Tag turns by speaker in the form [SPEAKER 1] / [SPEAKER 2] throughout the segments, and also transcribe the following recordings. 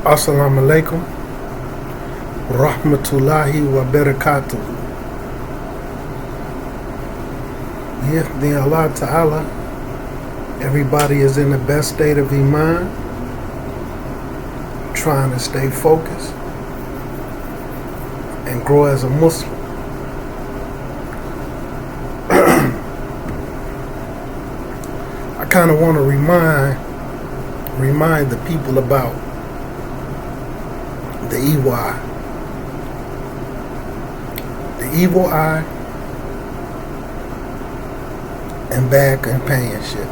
[SPEAKER 1] Assalamu alaikum, rahmatullahi wa barakatuh. Then Allah Ta'ala, everybody is in the best state of Iman, trying to stay focused and grow as a Muslim. I kind of want to remind the people about the evil eye. The evil eye and bad companionship.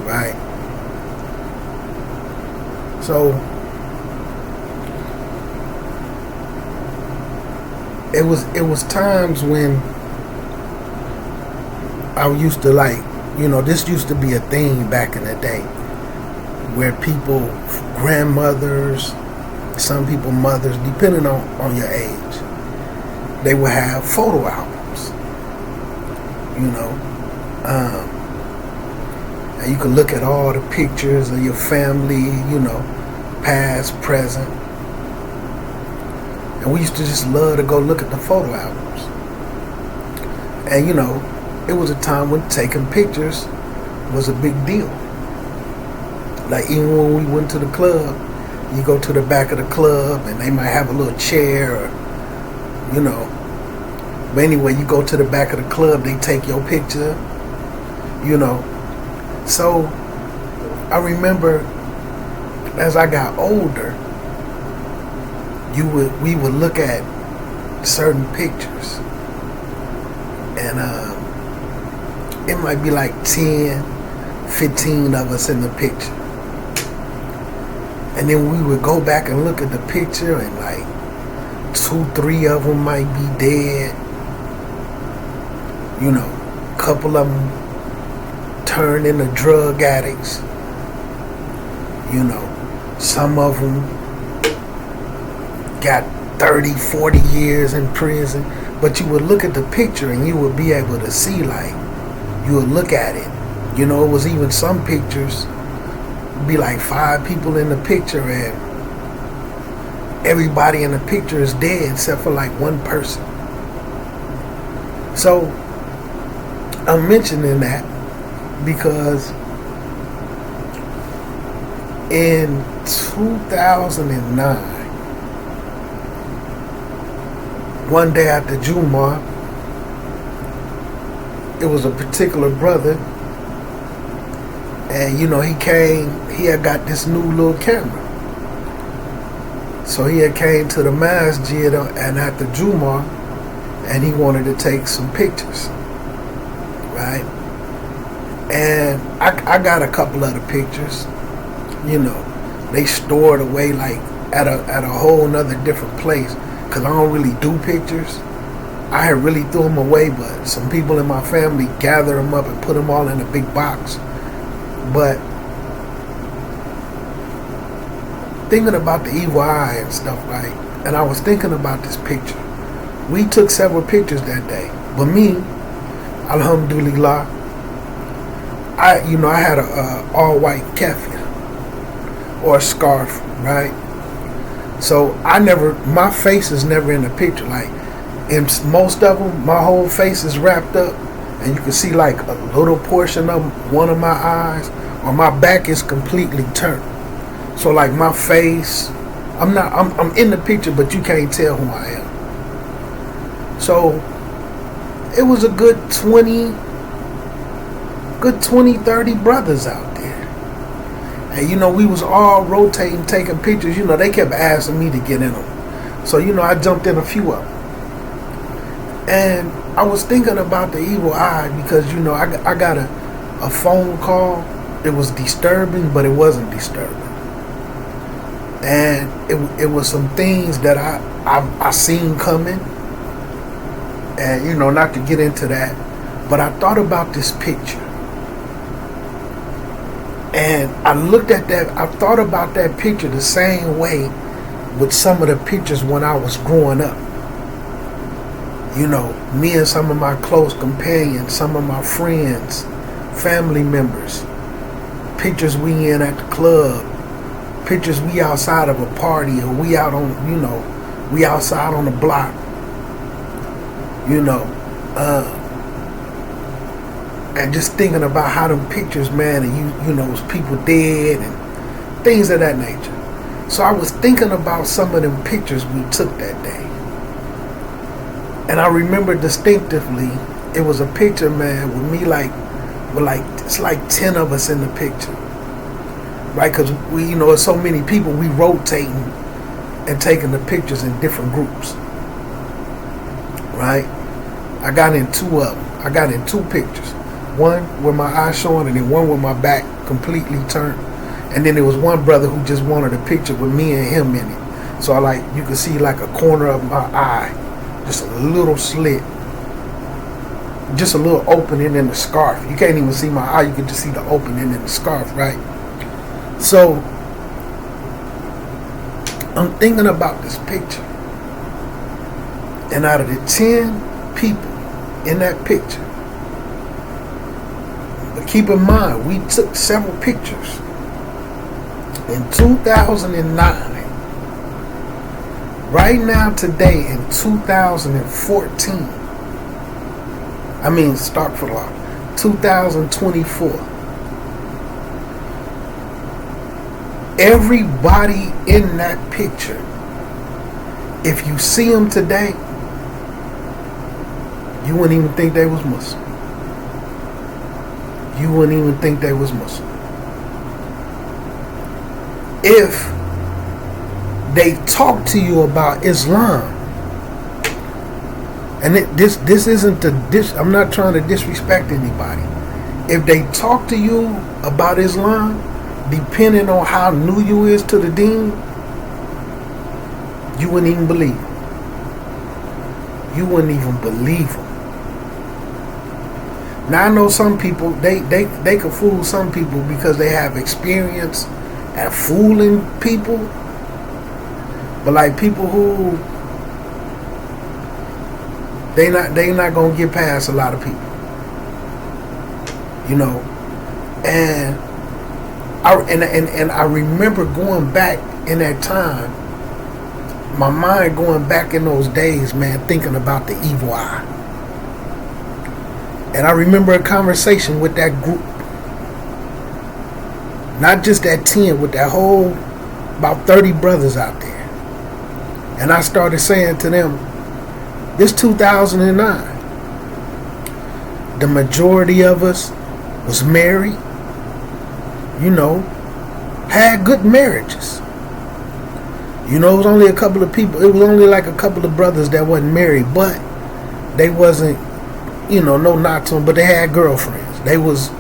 [SPEAKER 1] Right? So it was times when I used to this used to be a thing back in the day where people, grandmothers, some people mothers, depending on your age, they would have photo albums, and you could look at all the pictures of your family, past, present, and we used to just love to go look at the photo albums. And it was a time when taking pictures was a big deal. Like even when we went to the club, you go to the back of the club and they might have a little chair or, But anyway, you go to the back of the club, they take your picture, So I remember as I got older, we would look at certain pictures and it might be like 10, 15 of us in the picture. And then we would go back and look at the picture and like 2, 3 of them might be dead. A couple of them turned into drug addicts. Some of them got 30, 40 years in prison. But you would look at the picture and you would be able to see, you would look at it. It was even some pictures, be like 5 people in the picture and everybody in the picture is dead except for like one person. So I'm mentioning that because in 2009, one day after Jumu'ah, it was a particular brother, and he had got this new little camera. So he had came to the masjid and after Jumu'ah, and he wanted to take some pictures, right? And I got a couple of the pictures, they stored away like at a whole nother different place. Because I don't really do pictures. I had really threw them away, but some people in my family gathered them up and put them all in a big box. But thinking about the evil eye and stuff, right? And I was thinking about this picture. We took several pictures that day. But me, alhamdulillah, I had a all-white keffiyeh or a scarf, right? So my face is never in the picture. Like in most of them, my whole face is wrapped up, and you can see like a little portion of one of my eyes, or my back is completely turned. So like my face, I'm in the picture, but you can't tell who I am. So it was a good 20, 30 brothers out there. And we was all rotating, taking pictures. They kept asking me to get in them. So, I jumped in a few of them. And I was thinking about the evil eye because, I got a phone call. It was disturbing, but it wasn't disturbing. And it was some things that I seen coming. And, not to get into that, but I thought about this picture. And I looked at that, I thought about that picture the same way with some of the pictures when I was growing up. Me and some of my close companions, some of my friends, family members, pictures we in at the club, Pictures we outside of a party, or we out on, we outside on the block, and just thinking about how them pictures, man, and you know, was people dead and things of that nature. So I was thinking about some of them pictures we took that day. And I remember distinctively, it was a picture, man, with me it's like 10 of us in the picture. Right? Because we, it's so many people, we rotating and taking the pictures in different groups. Right? I got in two of them. I got in two pictures. One with my eyes showing, and then one with my back completely turned. And then there was one brother who just wanted a picture with me and him in it. So you could see like a corner of my eye, just a little slit, just a little opening in the scarf. You can't even see my eye, you can just see the opening in the scarf, right? So I'm thinking about this picture, and out of the 10 people in that picture, but keep in mind, we took several pictures. In 2009, right now today in 2014, start for law, 2024, everybody in that picture, if you see them today, you wouldn't even think they was Muslim. You wouldn't even think they was Muslim. If they talk to you about Islam, and this isn't I'm not trying to disrespect anybody. If they talk to you about Islam, depending on how new you is to the deen, you wouldn't even believe them. You wouldn't even believe them. Now I know some people, they can fool some people because they have experience at fooling people, but like people who they not gonna get past a lot of people, and I remember going back in that time, my mind going back in those days, man, thinking about the evil eye. And I remember a conversation with that group. Not just that 10, with that whole, about 30 brothers out there. And I started saying to them, this 2009, the majority of us was married, had good marriages. It was only a couple of people, it was only like a couple of brothers that wasn't married, but they wasn't, no knock to them, but they had girlfriends. They was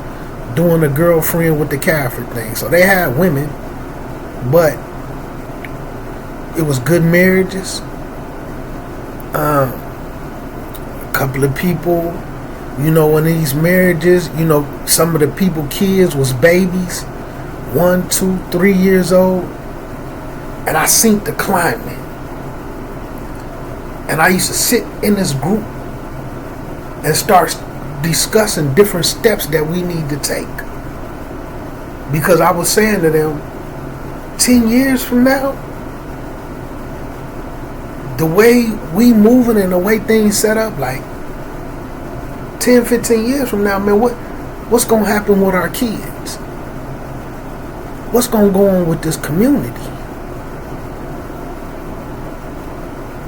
[SPEAKER 1] doing a girlfriend with the Catholic thing. So they had women, but it was good marriages. A couple of people, in these marriages, some of the people, kids was babies, 1, 2, 3 years old. And I seen the climate. And I used to sit in this group and start discussing different steps that we need to take. Because I was saying to them, 10 years from now, the way we moving and the way things set up, like 10, 15 years from now, man, what's going to happen with our kids? What's going to go on with this community?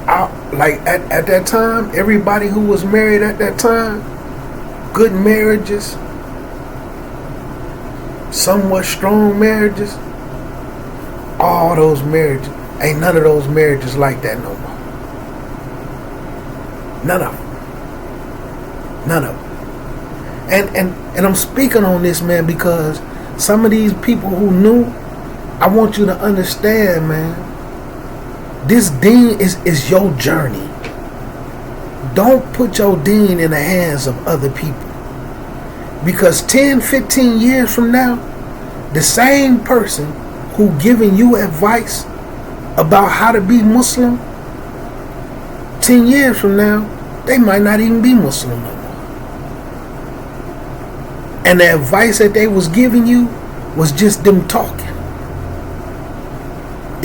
[SPEAKER 1] At that time, everybody who was married at that time, good marriages, somewhat strong marriages, all those marriages, ain't none of those marriages like that no more. None of them. None of them. And I'm speaking on this, man, because some of these people who knew, I want you to understand, man, this deen is your journey. Don't put your deen in the hands of other people. Because 10, 15 years from now, the same person who giving you advice about how to be Muslim, 10 years from now, they might not even be Muslim no more. And the advice that they was giving you was just them talking.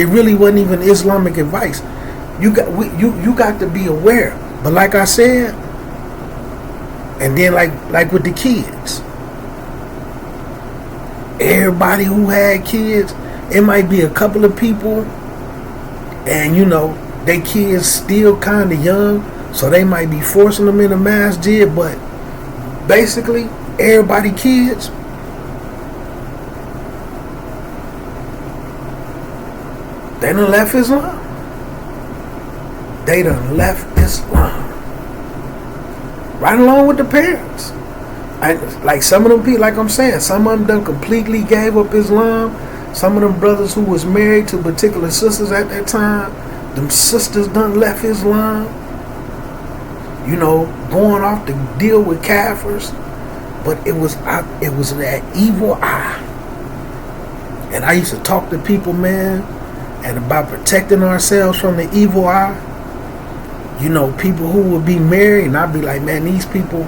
[SPEAKER 1] It really wasn't even Islamic advice. You got to be aware. But like I said, and then like with the kids, everybody who had kids, it might be a couple of people, and they kids still kind of young, so they might be forcing them in a masjid, but basically everybody kids, they done left Islam. They done left Islam. Right along with the parents. Like some of them people, like I'm saying, some of them done completely gave up Islam. Some of them brothers who was married to particular sisters at that time, them sisters done left Islam. Going off to deal with kafirs. But it was that evil eye. And I used to talk to people, man, and about protecting ourselves from the evil eye. People who would be married, and I'd be like, man, these people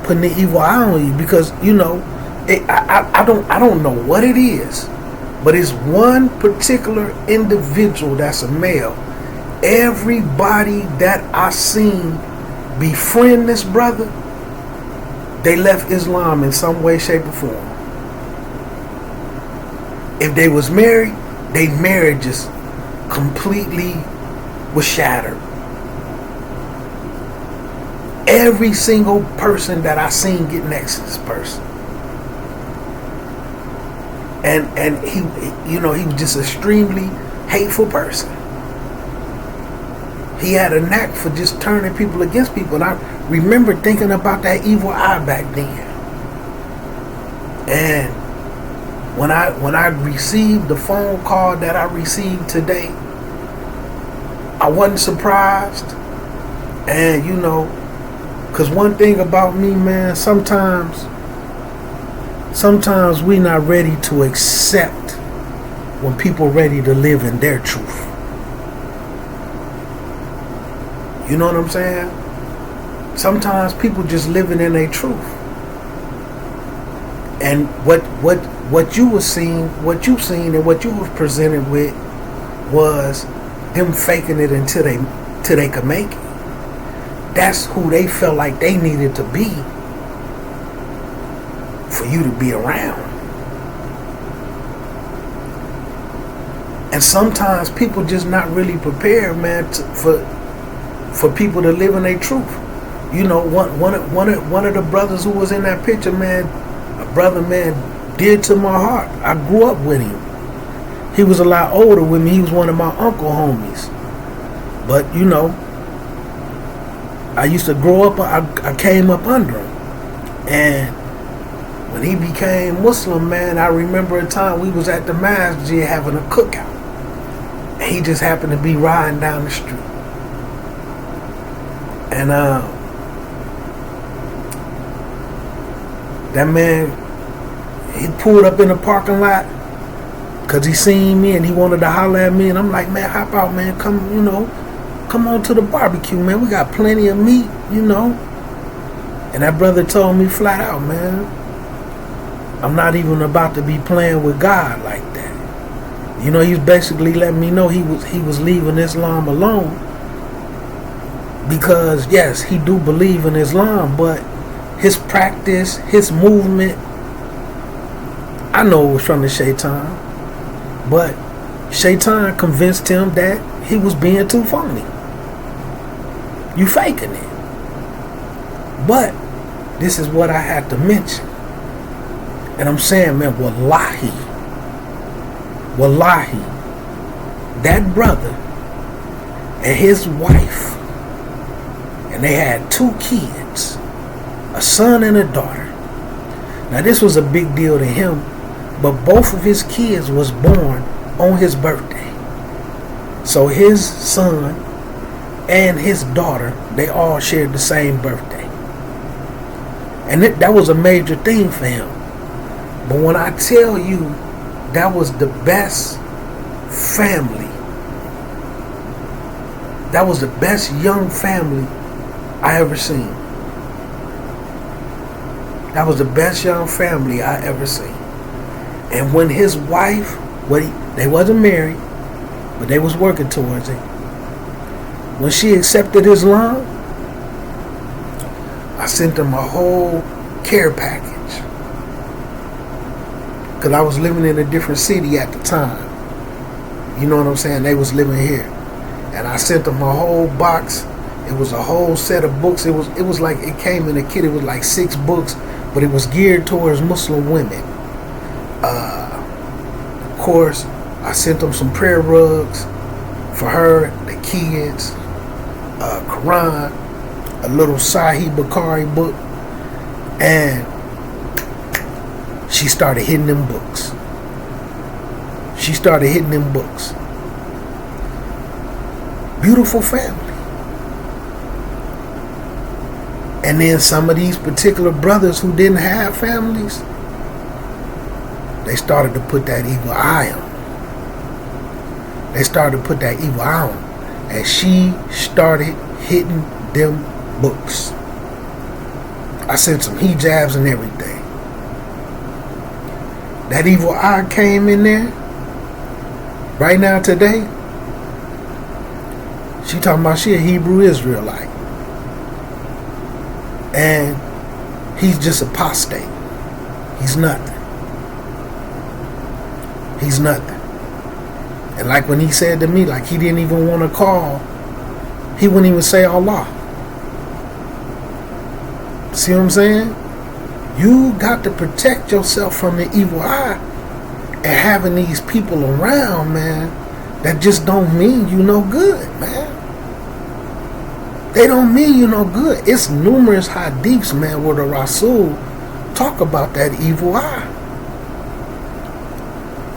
[SPEAKER 1] putting the evil eye on you because I don't know what it is, but it's one particular individual that's a male. Everybody that I seen befriend this brother, they left Islam in some way, shape, or form. If they was married, their marriages completely was shattered. Every single person that I seen get next to this person, and he was just an extremely hateful person. He had a knack for just turning people against people, and I remember thinking about that evil eye back then. And when I received the phone call that I received today, I wasn't surprised, and because one thing about me, man, sometimes we not ready to accept when people ready to live in their truth. You know what I'm saying? Sometimes people just living in their truth. And what you seen and what you was presented with was them faking it until they could make it. That's who they felt like they needed to be for you to be around. And sometimes people just not really prepared, man, for people to live in their truth. One of the brothers who was in that picture, man, a brother, man, dear to my heart. I grew up with him. He was a lot older with me. He was one of my uncle homies. But I used to grow up, I came up under him. And when he became Muslim, man, I remember a time we was at the masjid having a cookout. And he just happened to be riding down the street. And that man, he pulled up in the parking lot because he seen me and he wanted to holler at me. And I'm like, man, hop out, man. Come on to the barbecue, man. We got plenty of meat, And that brother told me flat out, man, I'm not even about to be playing with God like that. He was basically letting me know he was leaving Islam alone. Because, yes, he do believe in Islam, but his practice, his movement, I know it was from the shaitan. But shaitan convinced him that he was being too phony. You faking it. But this is what I had to mention. And I'm saying, man, wallahi, that brother and his wife, and they had 2 kids, a son and a daughter. Now this was a big deal to him, but both of his kids was born on his birthday. So his son and his daughter, they all shared the same birthday. And that was a major thing for him. But when I tell you that was the best family, that was the best young family I ever seen. That was the best young family I ever seen. And when his wife, they wasn't married, but they was working towards it. When she accepted Islam, I sent them a whole care package. Because I was living in a different city at the time. You know what I'm saying? They was living here. And I sent them a whole box. It was a whole set of books. It was like, it came in a kit. It was like 6 books, but it was geared towards Muslim women. Of course, I sent them some prayer rugs for her, the kids, Quran, a little Sahih Bukhari book, and she started hitting them books. Beautiful family. And then some of these particular brothers who didn't have families, they started to put that evil eye on. And she started hitting them books. I sent some hijabs and everything. That evil eye came in there. Right now, today, she talking about she a Hebrew Israelite. And he's just apostate. He's nothing. And like when he said to me, like he didn't even want to call, he wouldn't even say Allah. See what I'm saying? You got to protect yourself from the evil eye. And having these people around, man, that just don't mean you no good, man. They don't mean you no good. It's numerous hadiths, man, where the Rasul talk about that evil eye.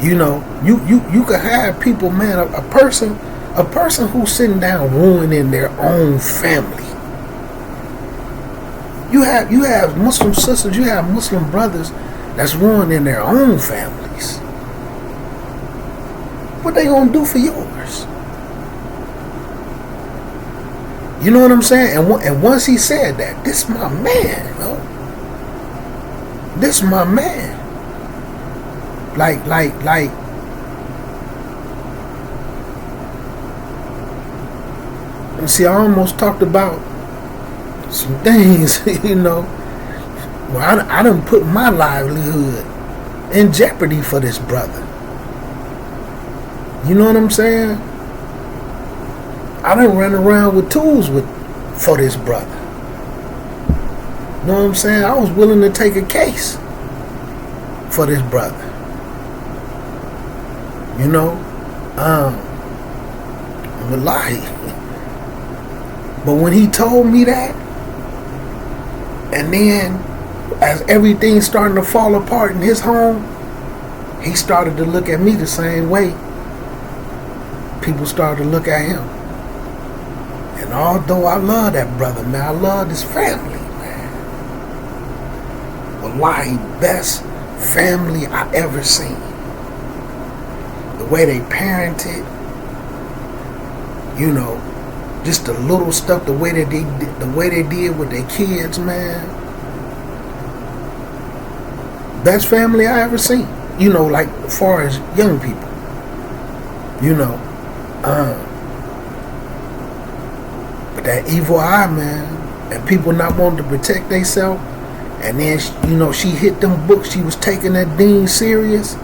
[SPEAKER 1] You know, you could have people, man, a person who's sitting down ruining their own family. You have Muslim sisters, you have Muslim brothers that's ruining their own families. What they gonna do for yours? You know what I'm saying? And once he said that, this my man, you know? This my man. Like. See, I almost talked about some things, you know. Well, I done put my livelihood in jeopardy for this brother. You know what I'm saying? I done run around with tools for this brother. You know what I'm saying? I was willing to take a case for this brother. You know? Wallahi. But when he told me that, and then as everything starting to fall apart in his home, he started to look at me the same way people started to look at him. And although I love that brother, man, I love his family, man. Wallahi, best family I ever seen. The way they parented, you know, just the little stuff, the way they did with their kids, man. Best family I ever seen. You know, like as far as young people. You know. But that evil eye, man, and people not wanting to protect themselves, and then, you know, she hit them books. She was taking that deen serious,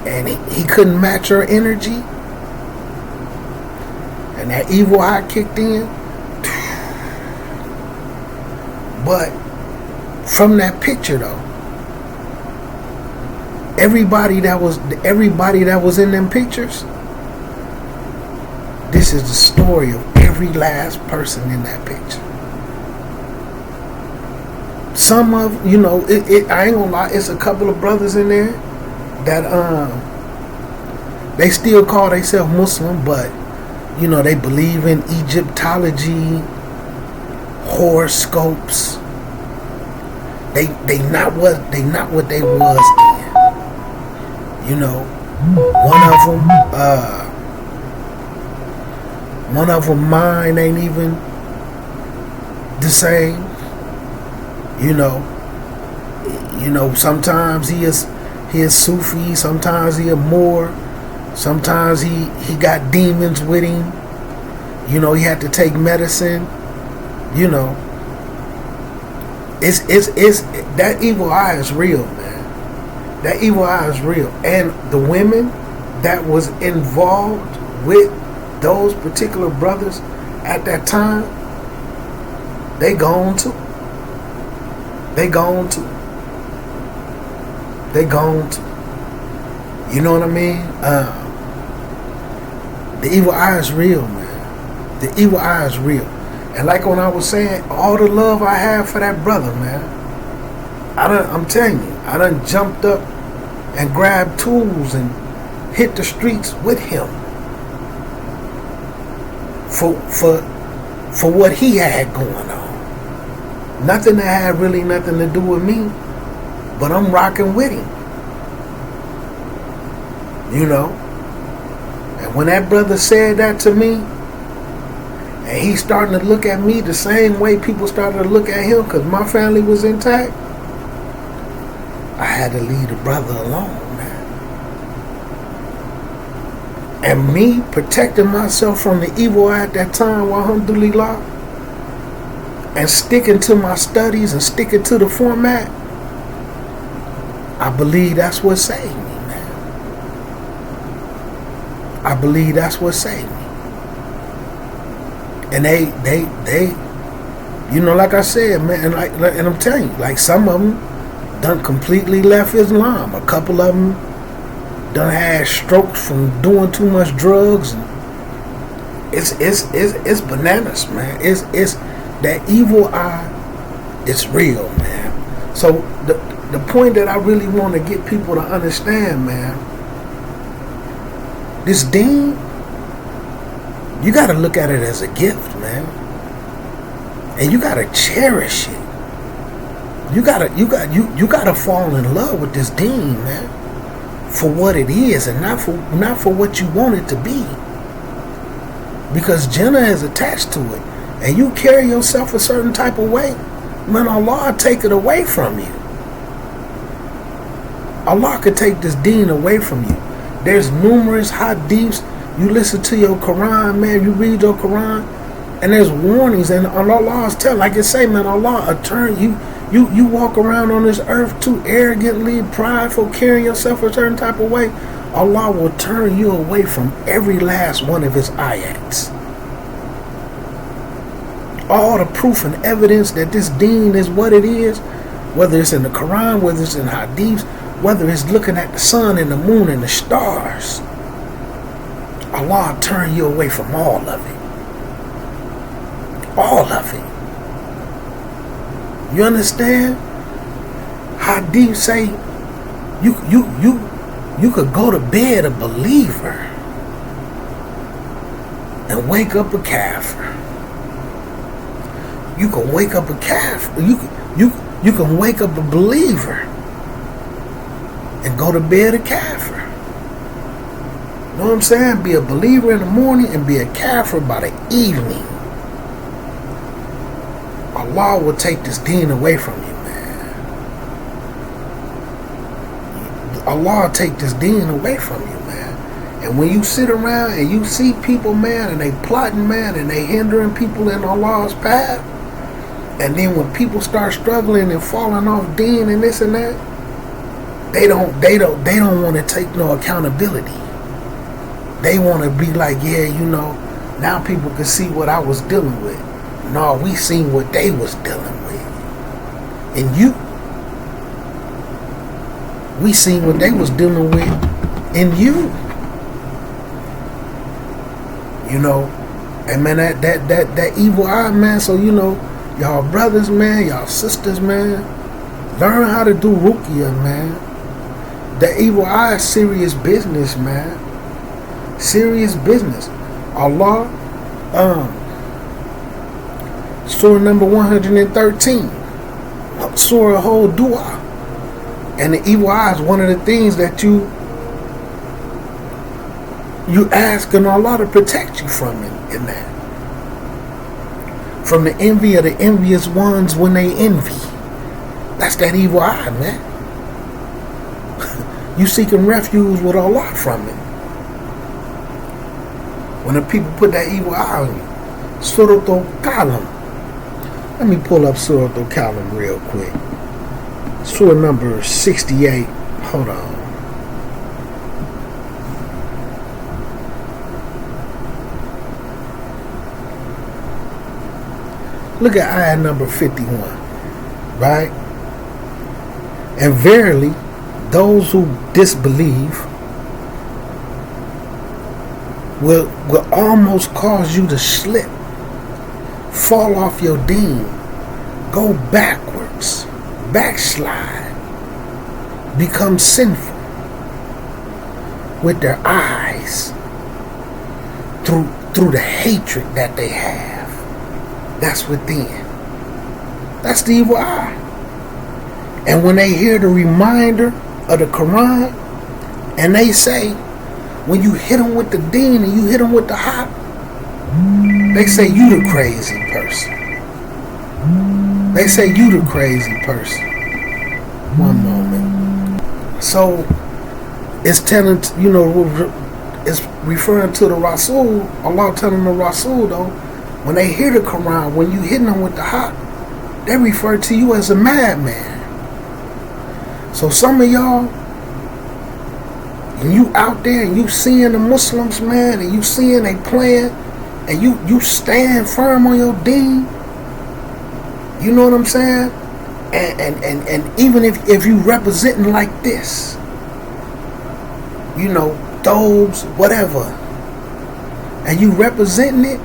[SPEAKER 1] and he couldn't match her energy, and that evil eye kicked in. But from that picture, though, everybody that was in them pictures, this is the story of every last person in that picture. Some of, you know, I ain't gonna lie, it's a couple of brothers in there that they still call themselves Muslim, but you know, they believe in Egyptology, horoscopes. They not what they was then. You know, one of them mine ain't even the same. You know, sometimes he is Sufi, sometimes he is more Sometimes he got demons with him. You know, he had to take medicine. You know, it's that evil eye is real, man. That evil eye is real, and the women that was involved with those particular brothers at that time, they gone too. They gone too. They gone too. You know what I mean? The evil eye is real, man. The evil eye is real. And like when I was saying, all the love I have for that brother, man. I'm telling you, I done jumped up and grabbed tools and hit the streets with him for what he had going on. Nothing that had really nothing to do with me, but I'm rocking with him. You know? And when that brother said that to me, and he's starting to look at me the same way people started to look at him because my family was intact, I had to leave the brother alone, man. And me protecting myself from the evil eye at that time, alhamdulillah, and sticking to my studies and sticking to the format, I believe that's what saved me, man. I believe that's what saved me. And they, you know, like I said, man, and I'm telling you, like some of them done completely left Islam. A couple of them done had strokes from doing too much drugs. And it's bananas, man. It's that evil eye. It's real, man. So the point that I really want to get people to understand, man, this deen, you got to look at it as a gift, man. And you got to cherish it. You got to fall in love with this deen, man, for what it is and not for what you want it to be. Because Jannah is attached to it. And you carry yourself a certain type of way, man, Allah take it away from you. Allah could take this deen away from you. There's numerous hadiths. You listen to your Quran, man, you read your Quran, and there's warnings, and Allah's telling, like it say, man, Allah turn you walk around on this earth too arrogantly, prideful, carrying yourself a certain type of way, Allah will turn you away from every last one of his ayats. All the proof and evidence that this deen is what it is, whether it's in the Quran, whether it's in hadiths, whether it's looking at the sun and the moon and the stars, Allah turn you away from all of it. All of it. You understand? Hadith say you could go to bed a believer and wake up a kafir. You can wake up a kafir. You can wake up a believer and go to bed a kafir. You know what I'm saying? Be a believer in the morning and be a kafir by the evening. Allah will take this deen away from you, man. Allah will take this deen away from you, man. And when you sit around and you see people, man, and they plotting, man, and they hindering people in Allah's path, and then when people start struggling and falling off deen and this and that, they don't want to take no accountability. They want to be like, yeah, you know, now people can see what I was dealing with. No, we seen what they was dealing with. And we seen what they was dealing with in you. You know, and man, that evil eye, man, so you know, y'all brothers, man, y'all sisters, man, learn how to do ruqyah, man. That evil eye is serious business, man. Serious business. Allah, Surah number 113, Surah whole dua. And the evil eye is one of the things that you asking Allah to protect you from in that. From the envy of the envious ones when they envy. That's that evil eye, man. You seeking refuge with Allah from it. When the people put that evil eye on you. Surat al-Qalam. Let me pull up Surat al-Qalam real quick. Surah number 68. Hold on. Look at ayah number 51. Right? And verily, those who disbelieve will almost cause you to slip, fall off your deen, go backwards, backslide, become sinful with their eyes through the hatred that they have. That's within. That's the evil eye. And when they hear the reminder of the Quran, and they say, when you hit them with the deen and you hit them with the hop, they say you the crazy person. They say you the crazy person. One moment. So it's telling, it's referring to the Rasul. Allah telling the Rasul though, when they hear the Quran, when you hitting them with the hop, they refer to you as a madman. So some of y'all, and you out there and you seeing the Muslims, man, and you seeing they playing, and you stand firm on your deen. You know what I'm saying? And even if you representing like this, thobes, whatever, and you representing it,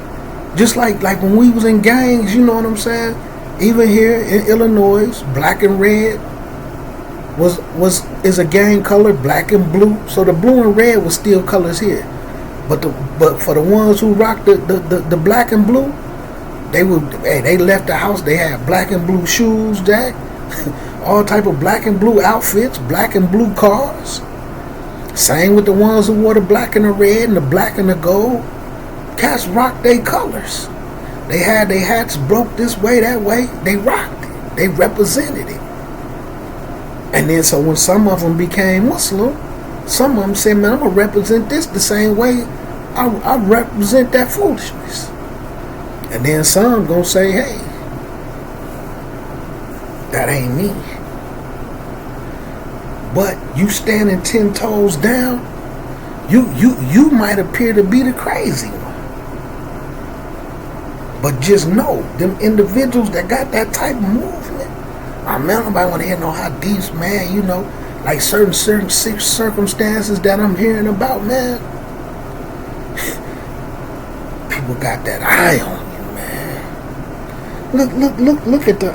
[SPEAKER 1] just like when we was in gangs, you know what I'm saying? Even here in Illinois, black and red is a gang color, black and blue. So the blue and red was still colors here, but for the ones who rocked the black and blue, they left the house. They had black and blue shoes, Jack, all type of black and blue outfits, black and blue cars. Same with the ones who wore the black and the red and the black and the gold. Cats rocked their colors. They had their hats broke this way, that way. They rocked it. They represented it. And then so when some of them became Muslim, some of them said, man, I'm going to represent this the same way I represent that foolishness. And then some going to say, hey, that ain't me. But you standing 10 toes down, you might appear to be the crazy one. But just know, them individuals that got that type of movement, man, nobody want to hear no hadiths, man, like certain circumstances that I'm hearing about, man. People got that eye on you, man. Look at the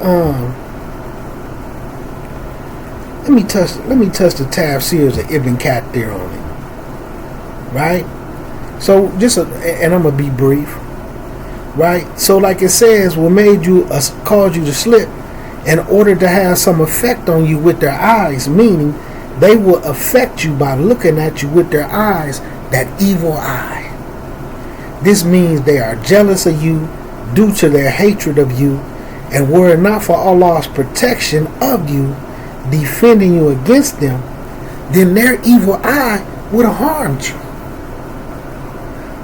[SPEAKER 1] let me touch the tafsirs of Ibn Kathir on it. Right? So and I'm gonna be brief. Right? So like it says, what made you caused you to slip in order to have some effect on you with their eyes, meaning they will affect you by looking at you with their eyes, that evil eye. This means they are jealous of you due to their hatred of you, and were it not for Allah's protection of you, defending you against them, then their evil eye would have harmed you.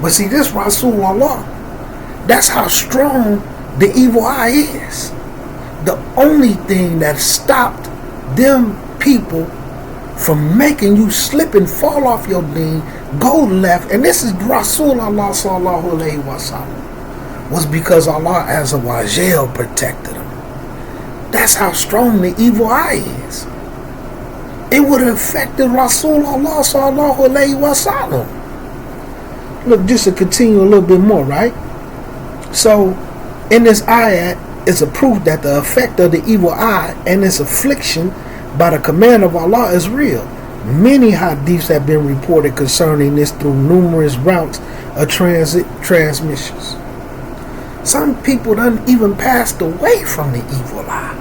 [SPEAKER 1] But see, this Rasulullah, that's how strong the evil eye is. The only thing that stopped them people from making you slip and fall off your deen, go left, and this is Rasulullah sallallahu alaihi wasallam, was because Allah Azza wa Jal protected them. That's how strong the evil eye is. It would have affected Rasulullah sallallahu alaihi wasallam. Look, just to continue a little bit more, right? So, in this ayat, it's a proof that the effect of the evil eye and its affliction by the command of Allah is real. Many hadiths have been reported concerning this through numerous routes of transmissions. Some people done even passed away from the evil eye.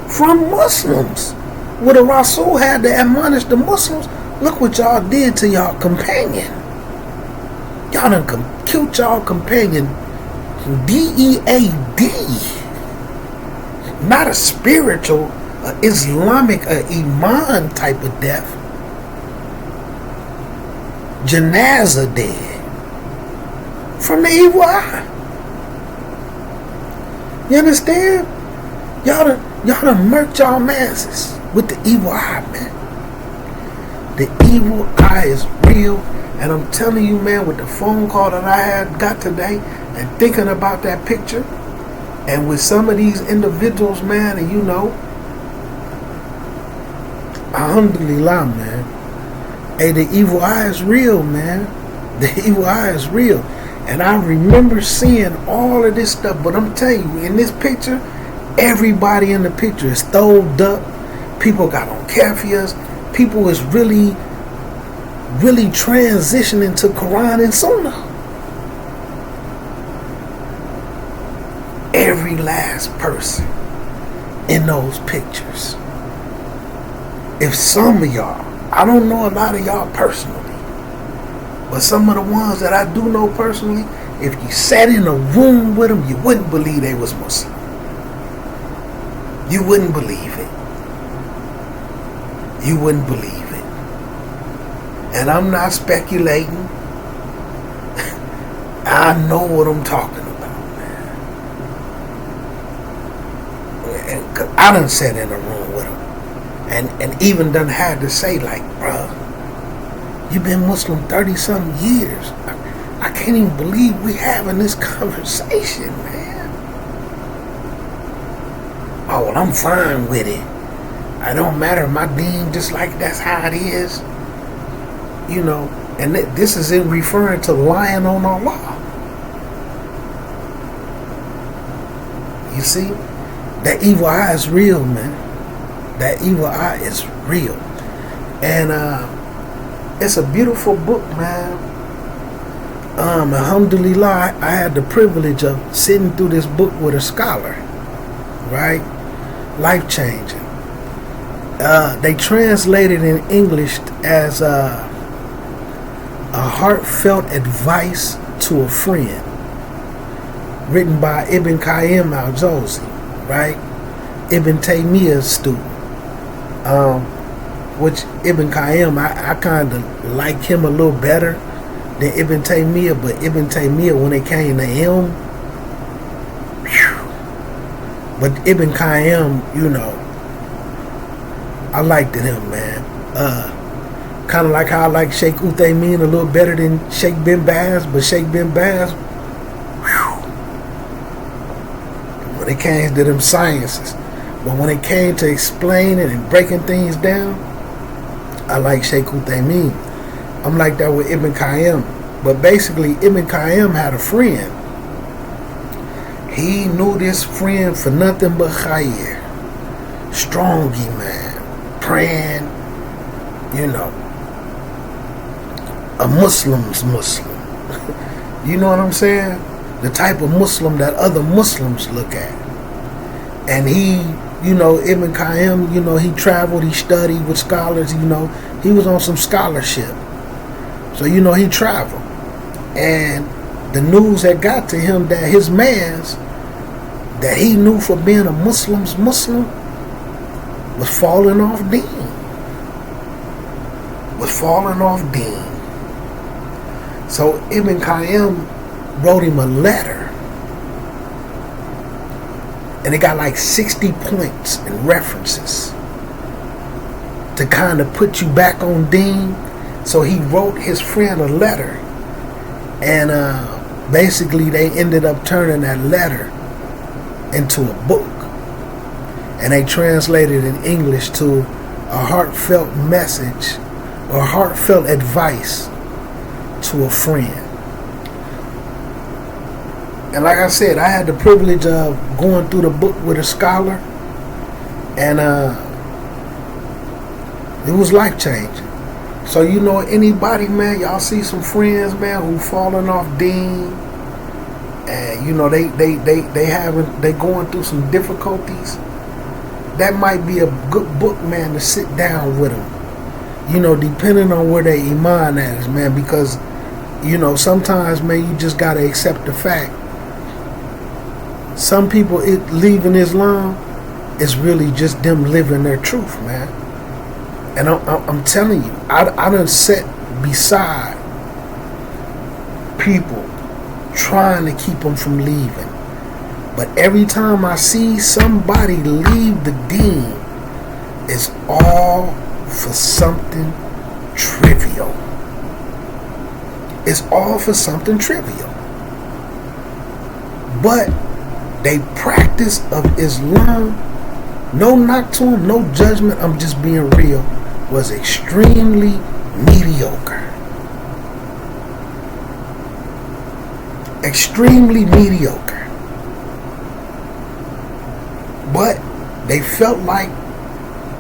[SPEAKER 1] From Muslims. Where the Rasul had to admonish the Muslims, look what y'all did to y'all companion. Y'all done killed y'all companion. D-E-A-D. Not a spiritual, Islamic, Iman type of death. Janazah dead. from the evil eye. You understand? Y'all done murked y'all masses with the evil eye, man. The evil eye is real, and I'm telling you, man, with the phone call that I had got today, and thinking about that picture, and with some of these individuals, man, and you know, alhamdulillah, man. Hey, the evil eye is real, man. The evil eye is real. And I remember seeing all of this stuff, but I'm telling you, in this picture, everybody in the picture is throwed up. People got on kafirs. People is really transitioning to Quran and Sunnah. Every last person in those pictures. If some of y'all, I don't know a lot of y'all personally, but some of the ones that I do know personally, if you sat in a room with them, you wouldn't believe they was Muslim. You wouldn't believe it. You wouldn't believe it. And I'm not speculating. I know what I'm talking about, man. And 'cause I done sat in a room with them. And even done had to say, like, bruh, you've been Muslim 30-something years. I can't even believe we having this conversation, man. Oh, well, I'm fine with it. I don't matter. My deen, just like that's how it is. You know, and this is in referring to lying on Allah. You see? That evil eye is real, man. That evil eye is real. And it's a beautiful book, man. Alhamdulillah, I had the privilege of sitting through this book with a scholar, right? Life changing. They translated in English as a heartfelt advice to a friend, written by Ibn Qayyim al-Jawzi, right? Ibn Taymiyyah's student. Which Ibn Qayyim, I kind of like him a little better than Ibn Taymiyyah, but Ibn Taymiyyah, when it came to him, whew. But Ibn Qayyim, you know, I liked him, man. Kind of like how I like Sheikh Uthaymeen a little better than Sheikh bin Baz, but Sheikh bin Baz, whew, when it came to them sciences, but when it came to explaining and breaking things down, I like Sheikh Uthaymeen. I'm like that with Ibn Qayyim. But basically, Ibn Qayyim had a friend. He knew this friend for nothing but khayr. Strongy man. Praying, you know. A Muslim's Muslim. You know what I'm saying? The type of Muslim that other Muslims look at. And he, you know, Ibn Qayyim, you know, he traveled, he studied with scholars, you know. He was on some scholarship. So, you know, he traveled. And the news that got to him that his mans that he knew for being a Muslim's Muslim was falling off deen. Was falling off deen. So Ibn Qayyim wrote him a letter. And it got like 60 points and references to kind of put you back on deen. So he wrote his friend a letter. And basically they ended up turning that letter into a book. And they translated it in English to a heartfelt message or heartfelt advice to a friend. And like I said, I had the privilege of going through the book with a scholar, and it was life changing. So, you know, anybody, man, y'all see some friends, man, who falling off deen, and you know they going through some difficulties. That might be a good book, man, to sit down with them. You know, depending on where their iman is, man, because you know sometimes, man, you just gotta accept the fact. Some people leaving Islam is really just them living their truth, man. And I'm telling you, I done sat beside people trying to keep them from leaving. But every time I see somebody leave the deen, it's all for something trivial. It's all for something trivial. But they practice of Islam, no knock to them, no judgment, I'm just being real, was extremely mediocre. Extremely mediocre. But they felt like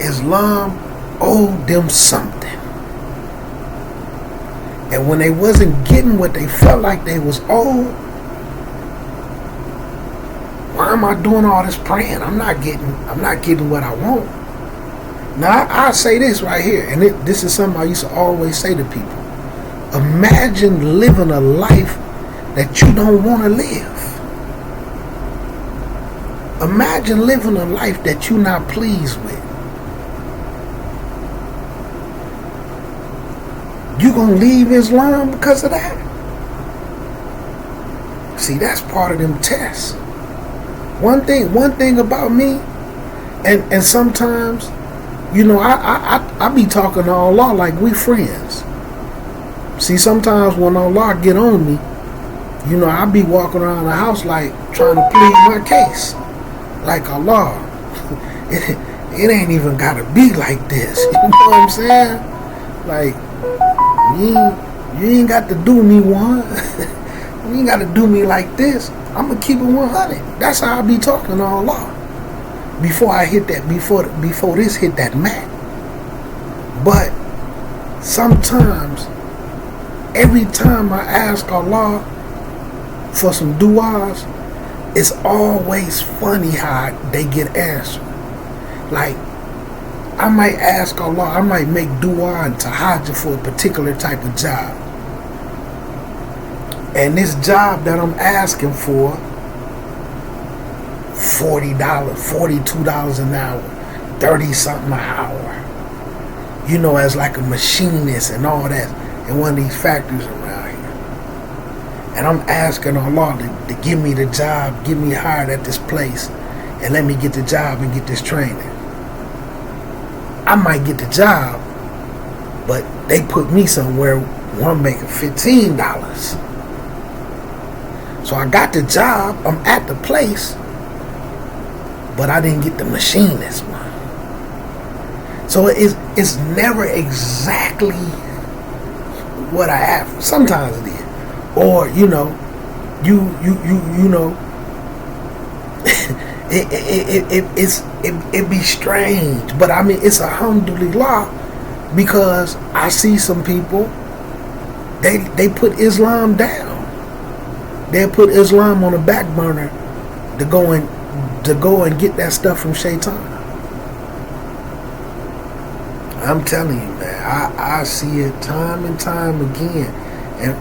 [SPEAKER 1] Islam owed them something. And when they wasn't getting what they felt like they was owed, why am I doing all this praying? I'm not getting what I want. Now I say this right here, and this is something I used to always say to people. Imagine living a life that you don't want to live. Imagine living a life that you're not pleased with. You gonna leave Islam because of that? See, that's part of them tests. One thing about me, and sometimes, you know, I be talking to Allah like we friends. See, sometimes when Allah get on me, you know, I be walking around the house like trying to plead my case. Like, Allah, it ain't even gotta be like this. You know what I'm saying? Like, you ain't got to do me one. You ain't got to do me like this. I'm gonna keep it 100. That's how I be talking to Allah. Before I hit that, before this hit that mat. But sometimes, every time I ask Allah for some du'as, it's always funny how they get answered. Like, I might ask Allah, I might make dua and tahajjud for a particular type of job. And this job that I'm asking for, $40, $42 an hour, 30-something an hour. You know, as like a machinist and all that in one of these factories around here. And I'm asking Allah to give me the job, get me hired at this place, and let me get the job and get this training. I might get the job, but they put me somewhere where I'm making $15. So I got the job, I'm at the place, but I didn't get the machinist one. So it's never exactly what I have. Sometimes it is. Or, you know, you know, it be strange. But I mean, it's alhamdulillah, because I see some people, they put Islam down. They put Islam on the back burner to go and get that stuff from Shaitan. I'm telling you, man, I see it time and time again, and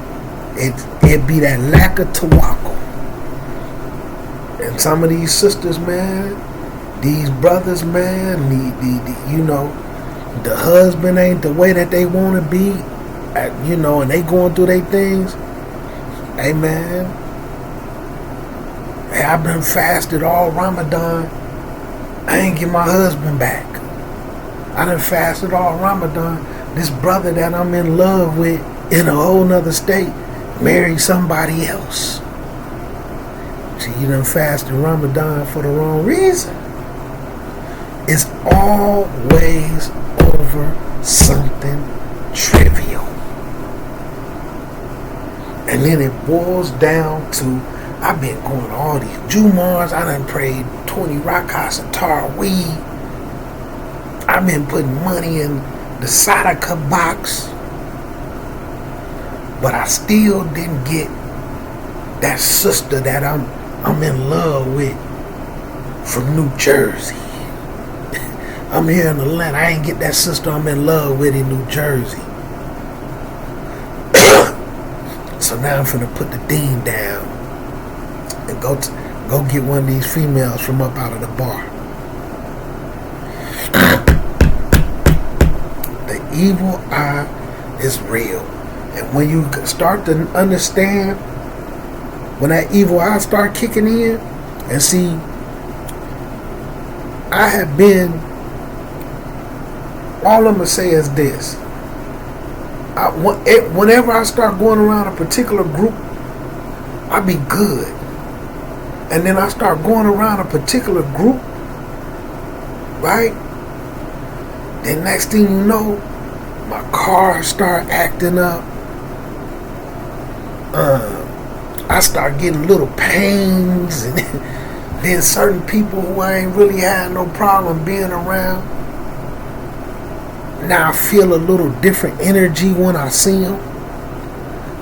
[SPEAKER 1] it be that lack of tawakkul. And some of these sisters, man, these brothers, man, the you know, the husband ain't the way that they want to be, you know, and they going through their things. Hey, man, hey, I've been fasted all Ramadan. I ain't get my husband back. I done fasted all Ramadan. This brother that I'm in love with in a whole nother state married somebody else. See, you done fasted Ramadan for the wrong reason. It's always over something trivial. And then it boils down to, I've been going to all these Jumars. I done prayed 20 rakats of Taraweeh. I've been putting money in the Sadaqah box. But I still didn't get that sister that I'm in love with from New Jersey. I'm here in Atlanta. I ain't get that sister I'm in love with in New Jersey. So now I'm finna put the deen down and go get one of these females from up out of the bar. The evil eye is real. And when you start to understand when that evil eye start kicking in, and see, I have been, all I'm going to say is this. Whenever I start going around a particular group, I be good. And then I start going around a particular group, right? Then next thing you know, my car start acting up. I start getting little pains, and then certain people who I ain't really had no problem being around, now I feel a little different energy when I see them.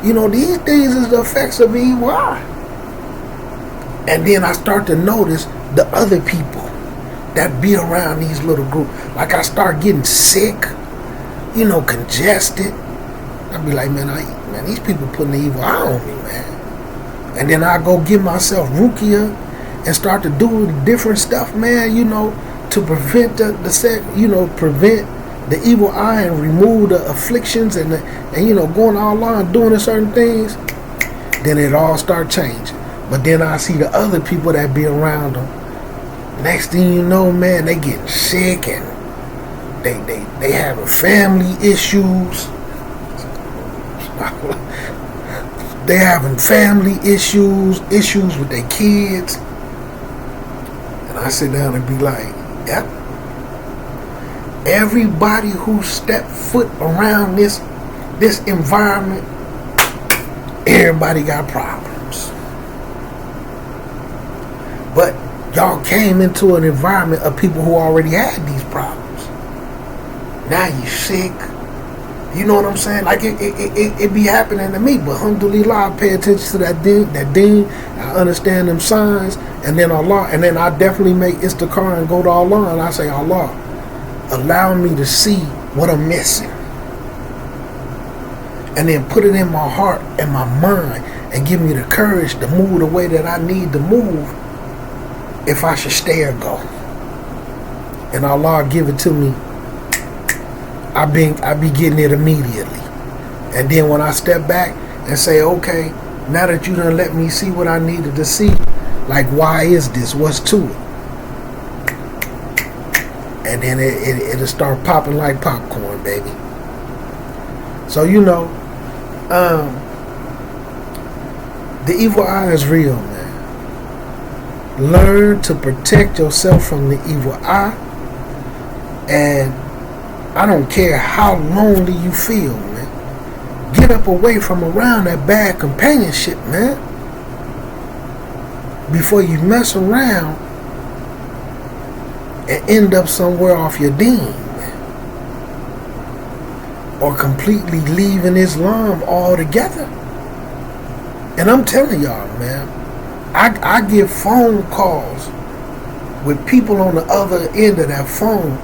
[SPEAKER 1] You know, these things is the effects of evil eye. And then I start to notice the other people that be around these little groups. Like I start getting sick, you know, congested. I be like, man, these people putting the evil eye on me, man. And then I go get myself rukia and start to do different stuff, man, you know, to prevent prevent the evil eye and remove the afflictions and you know, going all on doing certain things. Then it all start changing. But then I see the other people that be around them. Next thing you know, man, they getting sick and they having family issues. They having family issues with their kids. And I sit down and be like, yep. Everybody who stepped foot around this environment, everybody got problems. But y'all came into an environment of people who already had these problems. Now you sick. You know what I'm saying? Like it be happening to me, but alhamdulillah, I pay attention to that deen. I understand them signs, and then Allah, and then I definitely make istikhara and go to Allah, and I say, Allah, allow me to see what I'm missing, and then put it in my heart and my mind, and give me the courage to move the way that I need to move, if I should stay or go. And Allah give it to me. I be getting it immediately. And then when I step back and say, okay, now that you done let me see what I needed to see, like, why is this? What's to it? And then it'll start popping like popcorn, baby. So, you know, the evil eye is real, man. Learn to protect yourself from the evil eye. And I don't care how lonely you feel, man. Get up away from around that bad companionship, man. Before you mess around and end up somewhere off your deen, man. Or completely leaving Islam altogether. And I'm telling y'all, man, I get phone calls with people on the other end of that phone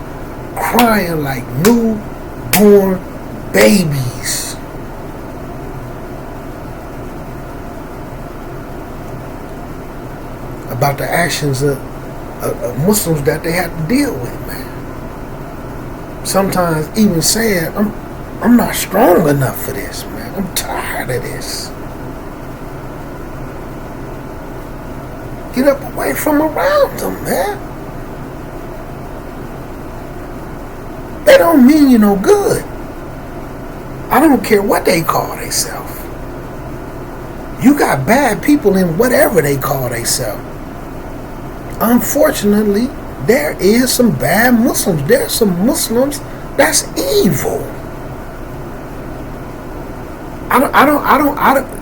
[SPEAKER 1] crying like newborn babies. About the actions of Muslims that they have to deal with, man. Sometimes even saying, I'm not strong enough for this, man. I'm tired of this. Get up away from around them, man. They don't mean you no good. I don't care what they call themselves. You got bad people in whatever they call themselves. Unfortunately, there is some bad Muslims. There's some Muslims that's evil. I don't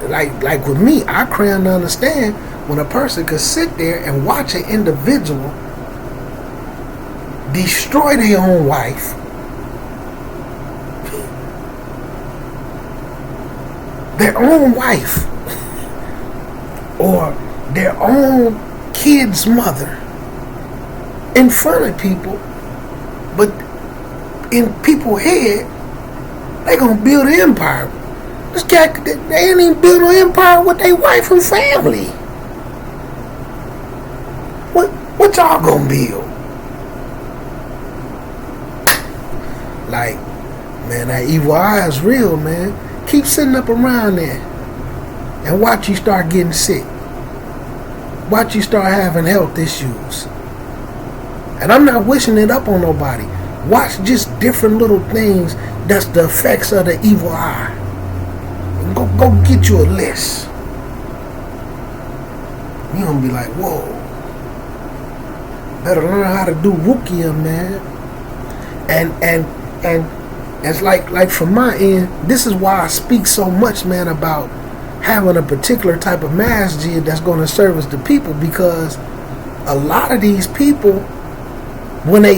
[SPEAKER 1] like with me, I can't understand when a person could sit there and watch an individual destroy their own wife, their own wife, or their own kid's mother in front of people, but in people's head, they gonna build an empire. This cat, they ain't even build an empire with their wife and family. What y'all gonna build? Like, man, that evil eye is real, man. Keep sitting up around there and watch you start getting sick. watch you start having health issues. And I'm not wishing it up on nobody. Watch just different little things that's the effects of the evil eye. Go get you a list. You're gonna be like, whoa. Better learn how to do rukia, man. And it's like from my end, this is why I speak so much, man, about having a particular type of masjid that's gonna service the people, because a lot of these people, when they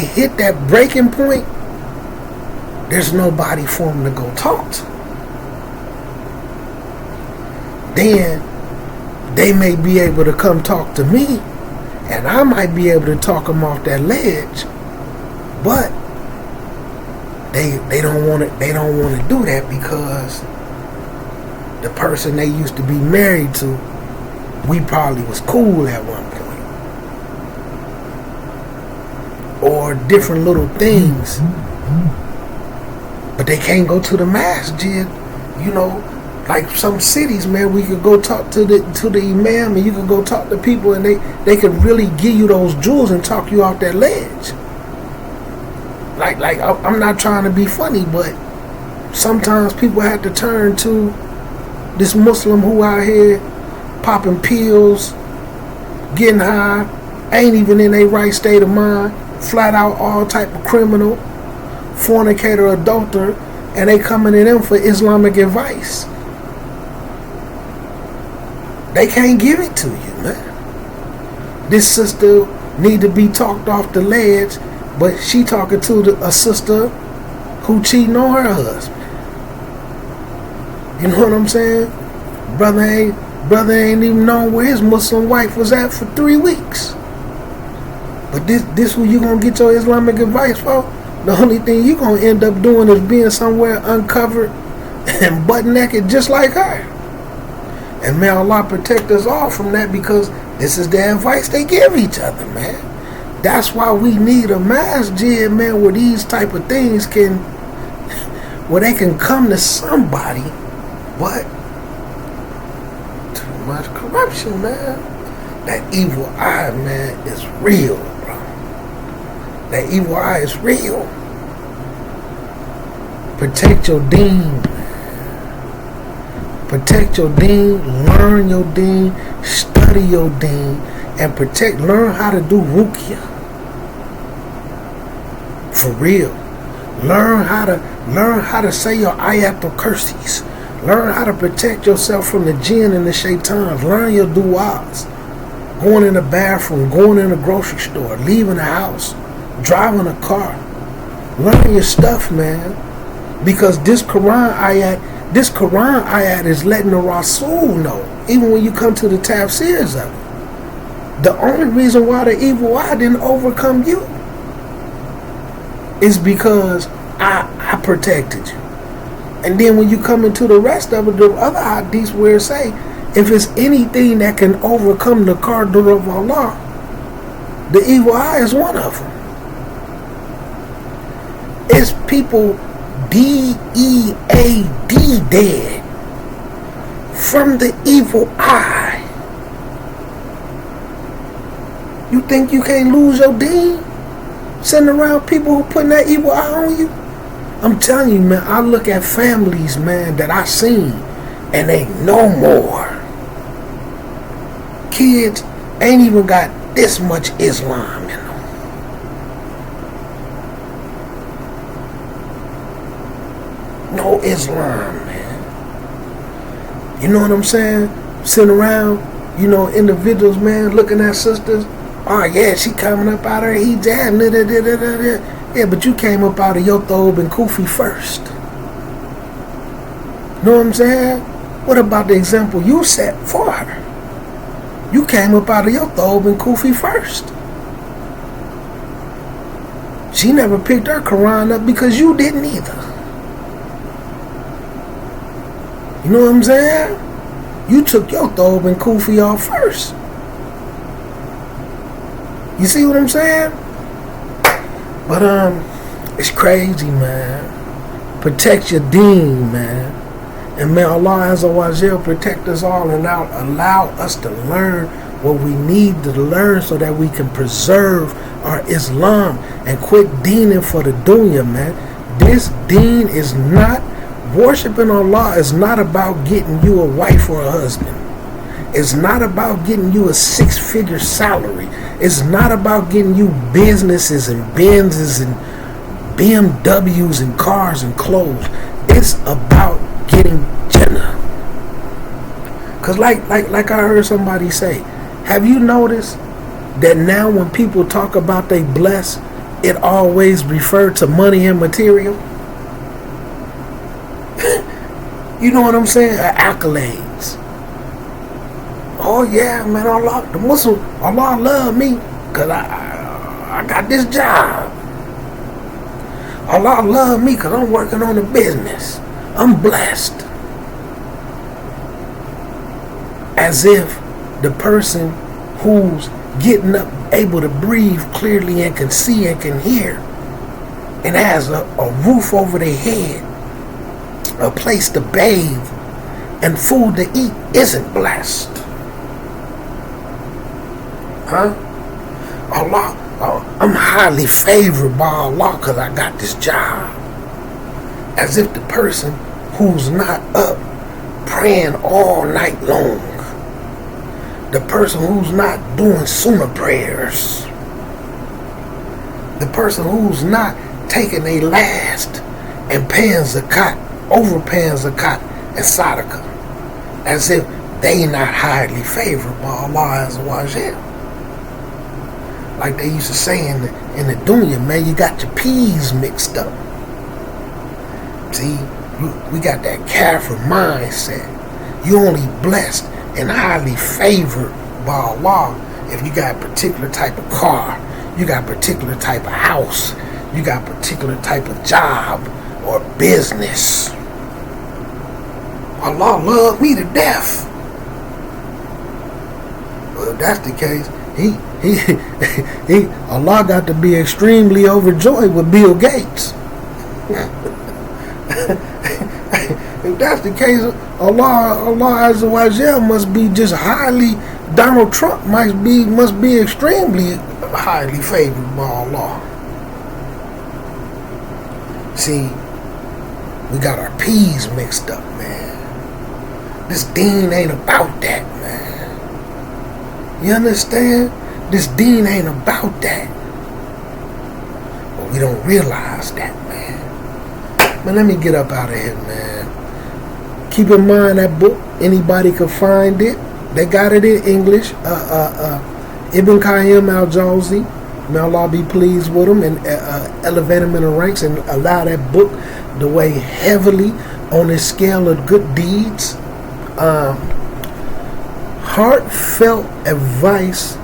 [SPEAKER 1] hit that breaking point, there's nobody for them to go talk to. Then they may be able to come talk to me, and I might be able to talk them off that ledge, but they don't want to do that, because the person they used to be married to, we probably was cool at one point, or different little things. But they can't go to the masjid, you know. Like some cities, man, we could go talk to the imam, and you could go talk to people, and they could really give you those jewels and talk you off that ledge. Like I'm not trying to be funny, but sometimes people have to turn to this Muslim who out here popping pills, getting high, ain't even in their right state of mind, flat out all type of criminal, fornicator, adulterer, and they coming to them for Islamic advice. They can't give it to you, man. This sister need to be talked off the ledge, but she talking to a sister who cheating on her husband. You know what I'm saying? Brother ain't even known where his Muslim wife was at for 3 weeks. But this who you gonna get your Islamic advice for? The only thing you gonna end up doing is being somewhere uncovered and butt naked just like her. And may Allah protect us all from that, because this is the advice they give each other, man. That's why we need a masjid, man, where these type of things where they can come to somebody. But too much corruption, man. That evil eye, man, is real, bro. That evil eye is real. Protect your deen. Protect your deen, learn your deen, study your deen, and learn how to do ruqya. For real. Learn how to say your ayatul kursis. Learn how to protect yourself from the jinn and the shaitans. Learn your du'as. Going in the bathroom, going in the grocery store, leaving the house, driving a car. Learn your stuff, man. Because this Quran ayat is letting the Rasul know, even when you come to the tafsirs of it. The only reason why the evil eye didn't overcome you is because I protected you. And then when you come into the rest of it, the other hadiths where it say, if it's anything that can overcome the qadr of Allah, the evil eye is one of them. It's people dead from the evil eye. You think you can't lose your deen sitting around people who putting that evil eye on you? I'm telling you, man, I look at families, man, that I seen, and they no more. Kids ain't even got this much Islam in them. No Islam, man. You know what I'm saying? Sitting around, you know, individuals, man, looking at sisters. Oh yeah, she coming up out of her hijab. Yeah, but you came up out of your thobe and kufi first. Know what I'm saying? What about the example you set for her? You came up out of your thobe and kufi first. She never picked her Quran up because you didn't either. You know what I'm saying? You took your thobe and kufi off first. You see what I'm saying? But it's crazy, man. Protect your deen, man. And may Allah Azza wa Jal protect us all and allow us to learn what we need to learn so that we can preserve our Islam and quit deening for the dunya, man. This deen is not, worshiping Allah is not about getting you a wife or a husband. It's not about getting you a 6-figure salary. It's not about getting you businesses and Benzes and BMWs and cars and clothes. It's about getting Jannah. Cause like I heard somebody say, have you noticed that now when people talk about they blessed, it always referred to money and material? You know what I'm saying? Accolades. Oh yeah, man, Allah, the Muslim, Allah love me cause I got this job. Allah love me cause I'm working on a business. I'm blessed. As if the person who's getting up, able to breathe clearly and can see and can hear, and has a roof over their head, a place to bathe, and food to eat, isn't blessed. Huh? Allah, I'm highly favored by Allah because I got this job. As if the person who's not up praying all night long, the person who's not doing sunnah prayers, the person who's not taking a last and paying zakat, overpaying zakat and sadaqah, as if they not highly favored by Allah Azza wa Jal. Like they used to say in the dunya, man, you got your peas mixed up. See, we got that kafir mindset. You only blessed and highly favored by Allah if you got a particular type of car, you got a particular type of house, you got a particular type of job or business. Allah loved me to death. Well, if that's the case, Allah got to be extremely overjoyed with Bill Gates. If that's the case, Allah Azza wa Jal must be just highly, Donald Trump must be extremely highly favored by Allah. See, we got our peas mixed up, man. This deen ain't about that, man. You understand? This deen ain't about that. But we don't realize that, man. Man, let me get up out of here, man. Keep in mind that book, anybody can find it. They got it in English. Ibn Qayyim al-Jawzi, may Allah be pleased with him and elevate him in the ranks and allow that book to weigh heavily on his scale of good deeds. Heartfelt advice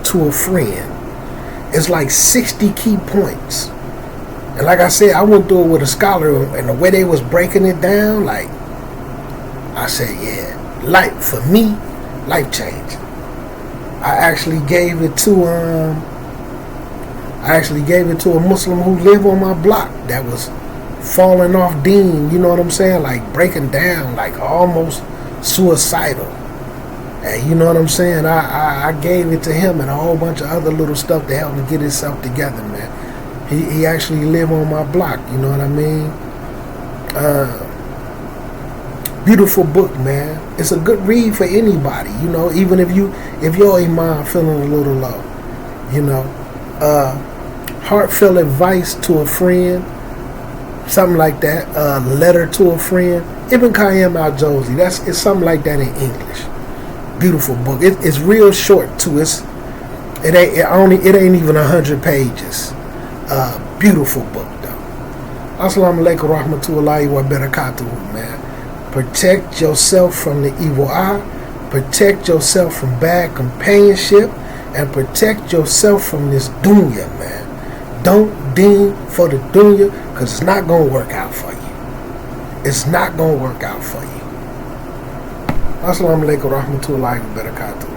[SPEAKER 1] to a friend. It's like 60 key points. And like I said, I went through it with a scholar, and the way they was breaking it down, like, I said, yeah, life, for me, life changing. I actually gave it to a Muslim who lived on my block that was falling off deen, you know what I'm saying? Like breaking down, like almost suicidal. And you know what I'm saying? I gave it to him and a whole bunch of other little stuff to help him get himself together, man. He actually lived on my block, you know what I mean? Beautiful book, man. It's a good read for anybody, you know, even if your iman feeling a little low, you know. Heartfelt advice to a friend, something like that. Letter to a friend. Ibn Qayyim al-Jawzi. It's something like that in English. Beautiful book. It's real short too. It ain't even 100 pages. Beautiful book though. Assalamu alaikum warahmatullahi wabarakatuh, man. Protect yourself from the evil eye. Protect yourself from bad companionship, and protect yourself from this dunya, man. Don't deen for the dunya, because it's not going to work out for you. It's not going to work out for you. Assalamu alaikum warahmatullahi wabarakatuh.